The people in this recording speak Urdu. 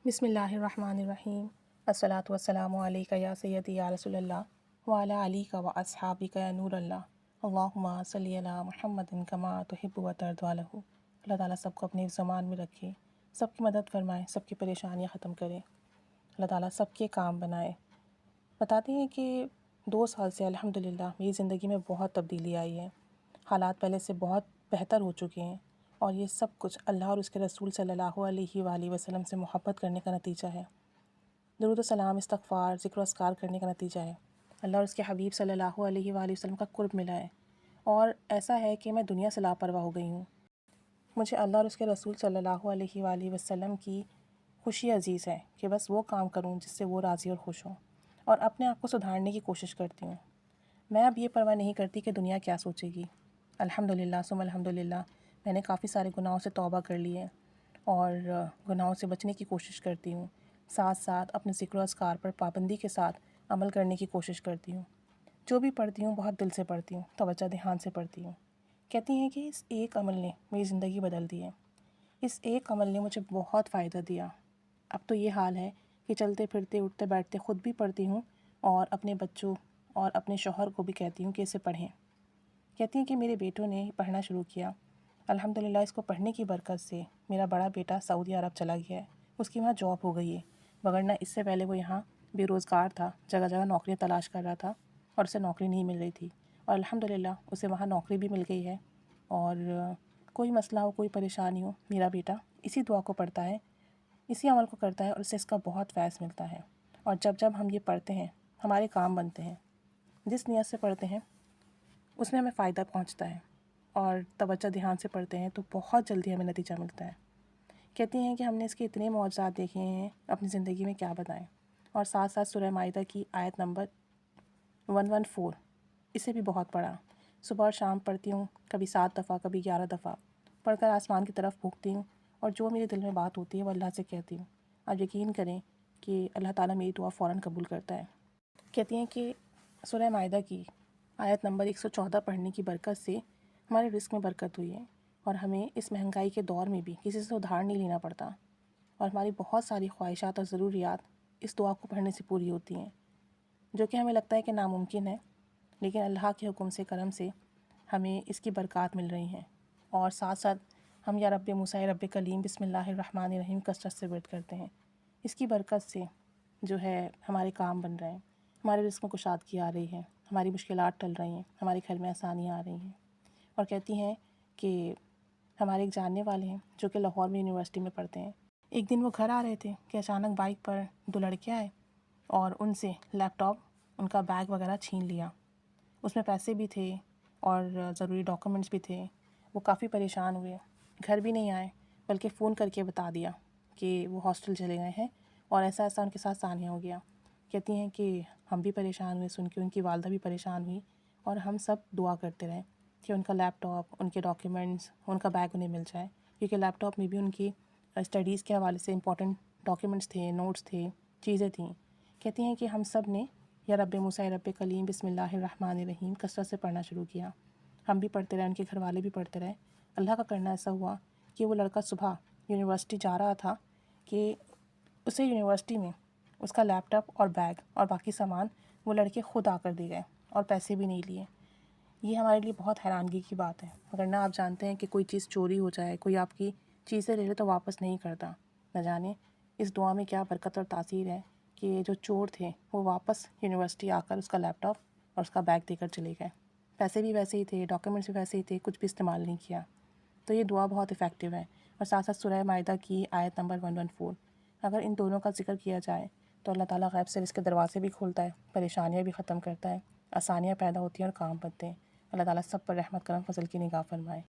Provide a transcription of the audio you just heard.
بسم اللہ الرحمن الرحیم۔ الصلاۃ والسلام علیک یا سیدی یا رسول اللہ وعلی علیک و اصحابک یا نور اللہ اللہم صلی علی محمد کما تحب و ترضی عنہ۔ اللہ تعالیٰ سب کو اپنے زمان میں رکھے، سب کی مدد فرمائے، سب کی پریشانیاں ختم کرے، اللہ تعالیٰ سب کے کام بنائے۔ بتاتے ہیں کہ 2 سال سے الحمدللہ میری زندگی میں بہت تبدیلی آئی ہے، حالات پہلے سے بہت بہتر ہو چکے ہیں، اور یہ سب کچھ اللہ اور اس کے رسول صلی اللہ علیہ وآلہ وسلم سے محبت کرنے کا نتیجہ ہے، درود و سلام، استغفار، ذکر و اذکار کرنے کا نتیجہ ہے۔ اللہ اور اس کے حبیب صلی اللہ علیہ وآلہ وسلم کا قرب ملا ہے، اور ایسا ہے کہ میں دنیا سے لاپرواہ ہو گئی ہوں۔ مجھے اللہ اور اس کے رسول صلی اللہ علیہ وآلہ وسلم کی خوشی عزیز ہے کہ بس وہ کام کروں جس سے وہ راضی اور خوش ہوں، اور اپنے آپ کو سدھارنے کی کوشش کرتی ہوں۔ میں اب یہ پرواہ نہیں کرتی کہ دنیا کیا سوچے گی۔ الحمدللہ ثم الحمدللہ میں نے کافی سارے گناہوں سے توبہ کر لی ہے، اور گناہوں سے بچنے کی کوشش کرتی ہوں، ساتھ ساتھ اپنے ذکر و اذکار پر پابندی کے ساتھ عمل کرنے کی کوشش کرتی ہوں۔ جو بھی پڑھتی ہوں بہت دل سے پڑھتی ہوں، توجہ دھیان سے پڑھتی ہوں۔ کہتی ہیں کہ اس ایک عمل نے میری زندگی بدل دی ہے، اس ایک عمل نے مجھے بہت فائدہ دیا۔ اب تو یہ حال ہے کہ چلتے پھرتے اٹھتے بیٹھتے خود بھی پڑھتی ہوں، اور اپنے بچوں اور اپنے شوہر کو بھی کہتی ہوں کہ اسے پڑھیں۔ کہتی ہیں کہ میرے بیٹوں نے پڑھنا شروع کیا، الحمدللہ اس کو پڑھنے کی برکت سے میرا بڑا بیٹا سعودی عرب چلا گیا ہے، اس کی وہاں جاب ہو گئی ہے، وگرنہ اس سے پہلے وہ یہاں بے روزگار تھا، جگہ جگہ نوکریاں تلاش کر رہا تھا اور اسے نوکری نہیں مل رہی تھی، اور الحمدللہ اسے وہاں نوکری بھی مل گئی ہے۔ اور کوئی مسئلہ ہو، کوئی پریشانی ہو، میرا بیٹا اسی دعا کو پڑھتا ہے، اسی عمل کو کرتا ہے، اور اس سے اس کا بہت فیض ملتا ہے۔ اور جب جب ہم یہ پڑھتے ہیں ہمارے کام بنتے ہیں، جس نیت سے پڑھتے ہیں اس میں ہمیں فائدہ پہنچتا ہے، اور توجہ دھیان سے پڑھتے ہیں تو بہت جلدی ہمیں نتیجہ ملتا ہے۔ کہتی ہیں کہ ہم نے اس کے اتنے معجزات دیکھے ہیں اپنی زندگی میں، کیا بتائیں۔ اور ساتھ ساتھ سورہ مائدہ کی آیت نمبر 114 اسے بھی بہت پڑھا، صبح اور شام پڑھتی ہوں، کبھی 7 دفعہ، کبھی 11 دفعہ، پڑھ کر آسمان کی طرف پھونکتی ہوں، اور جو میرے دل میں بات ہوتی ہے وہ اللہ سے کہتی ہوں۔ آپ یقین کریں کہ اللہ تعالیٰ میری دعا فوراً قبول کرتا ہے۔ کہتی ہیں کہ سورہ مائدہ کی آیت نمبر 114 پڑھنے کی برکت سے ہمارے رزق میں برکت ہوئی ہے، اور ہمیں اس مہنگائی کے دور میں بھی کسی سے ادھار نہیں لینا پڑتا، اور ہماری بہت ساری خواہشات اور ضروریات اس دعا کو پڑھنے سے پوری ہوتی ہیں، جو کہ ہمیں لگتا ہے کہ ناممکن ہے، لیکن اللہ کے حکم سے، کرم سے ہمیں اس کی برکات مل رہی ہیں۔ اور ساتھ ساتھ ہم یا رب موسیٰ یا رب کلیم بسم اللہ الرحمن الرحیم کثرت سے ورد کرتے ہیں، اس کی برکت سے جو ہے ہمارے کام بن رہے ہیں، ہمارے رزق میں کشادگی آ رہی ہے، ہماری مشکلات ٹل رہی ہیں، ہمارے گھر میں آسانیاں آ رہی ہیں۔ اور کہتی ہیں کہ ہمارے ایک جاننے والے ہیں جو کہ لاہور میں یونیورسٹی میں پڑھتے ہیں، ایک دن وہ گھر آ رہے تھے کہ اچانک بائک پر 2 لڑکے آئے اور ان سے لیپ ٹاپ، ان کا بیگ وغیرہ چھین لیا، اس میں پیسے بھی تھے اور ضروری ڈاکومنٹس بھی تھے۔ وہ کافی پریشان ہوئے، گھر بھی نہیں آئے بلکہ فون کر کے بتا دیا کہ وہ ہاسٹل چلے گئے ہیں، اور ایسا ایسا ان کے ساتھ ثانیہ ہو گیا۔ کہتی ہیں کہ ہم بھی پریشان ہوئے سن کے، ان کی والدہ بھی پریشان ہوئی، اور ہم سب دعا کرتے رہے کہ ان کا لیپ ٹاپ، ان کے ڈاکیومنٹس، ان کا بیگ انہیں مل جائے، کیونکہ لیپ ٹاپ میں بھی ان کی اسٹڈیز کے حوالے سے امپورٹنٹ ڈاکیومنٹس تھے، نوٹس تھے، چیزیں تھیں۔ کہتی ہیں کہ ہم سب نے یا رب موسیٰ یا رب کلیم بسم اللہ الرحمن الرحیم کثرت سے پڑھنا شروع کیا، ہم بھی پڑھتے رہے، ان کے گھر والے بھی پڑھتے رہے۔ اللہ کا کرنا ایسا ہوا کہ وہ لڑکا صبح یونیورسٹی جا رہا تھا کہ اسے یونیورسٹی میں اس کا لیپ ٹاپ اور بیگ اور باقی سامان وہ لڑکے خود آ کر دے گئے، اور پیسے بھی نہیں لیے۔ یہ ہمارے لیے بہت حیرانگی کی بات ہے، ورنہ آپ جانتے ہیں کہ کوئی چیز چوری ہو جائے، کوئی آپ کی چیزیں لے لے تو واپس نہیں کرتا۔ نہ جانے اس دعا میں کیا برکت اور تاثیر ہے کہ جو چور تھے وہ واپس یونیورسٹی آ کر اس کا لیپ ٹاپ اور اس کا بیگ دے کر چلے گئے، پیسے بھی ویسے ہی تھے، ڈاکیومنٹس بھی ویسے ہی تھے، کچھ بھی استعمال نہیں کیا۔ تو یہ دعا بہت افیکٹو ہے۔ اور ساتھ ساتھ سورہ مائدہ کی آیت نمبر 114، اگر ان دونوں کا ذکر کیا جائے تو اللہ تعالیٰ غیب سے اس کے دروازے بھی کھولتا ہے، پریشانیاں بھی ختم کرتا ہے، آسانیاں پیدا ہوتی ہیں اور کام بنتے ہیں۔ اللہ تعالیٰ سب پر رحمت کرم فضل کی نگاہ فرمائے۔